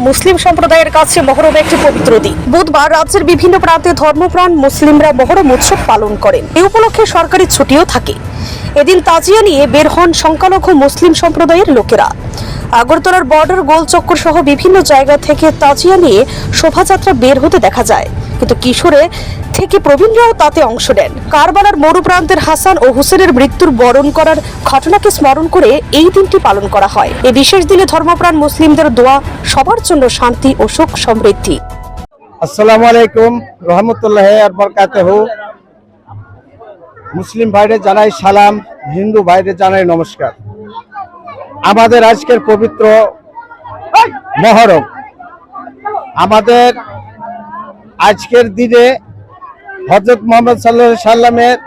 মুসলিম সম্প্রদায়ের কাছে মহরম একটি পবিত্র দিন। বুধবার রাজ্যের বিভিন্ন প্রান্তে ধর্মপ্রাণ মুসলিমরা মহরম উৎসব পালন করেন। এই উপলক্ষে সরকারি ছুটিও থাকে। এদিন তাজিয়া নিয়ে বের হন সংখ্যালঘু মুসলিম সম্প্রদায়ের লোকেরা। আগরতলার বর্ডার গোল চক্কর সহ বিভিন্ন জায়গা থেকে তাজিয়া নিয়ে শোভাযাত্রা বের হতে দেখা যায়, কিন্তু কিশোরে থেকে প্রবীণরাও তাতে অংশ নেন। কারবালার মরুপ্রান্তের হাসান ও হুসেনের মৃত্যুর বরণ করার ঘটনাকে স্মরণ করে এই দিনটি পালন করা হয়। এই বিশেষ দিনে ধর্মপ্রাণ মুসলিমদের দোয়া সবার জন্য শান্তি ও সুখ সমৃদ্ধি। আসসালামু আলাইকুম রহমতুল্লাহ আর বরকাতুহু। মুসলিম ভাইদের জানাই সালাম, হিন্দু ভাইদের জানাই নমস্কার। আমাদের আজকের পবিত্র মহরম, আমাদের আজকের দিনে হযরত মুহাম্মদ সাল্লাল্লাহু আলাইহি সাল্লামের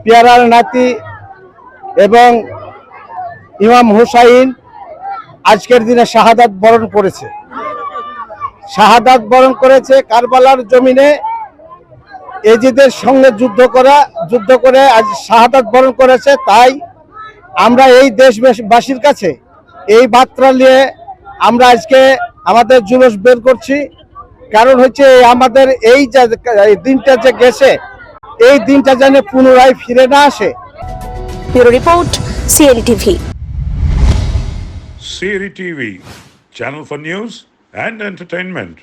পেয়ারার নাতি এবং ইমাম হুসাইন আজকের দিনে শাহাদাত বরণ করেছে। শাহাদাত বরণ করেছে কারবালার জমিনে। এজিদের সঙ্গে যুদ্ধ করে আজ শাহাদাত বরণ করেছে। তাই আমরা এই দেশবাসীর কাছে এই বার্তা নিয়ে আমরা আজকে আমাদের জুলুস বের করছি। কারণ হচ্ছে আমাদের এই দিনটা যে গেছে, এই দিনটা যেন পুনরায় ফিরে না আসে। Bureau report, CNE TV. CNE TV, channel for news and entertainment.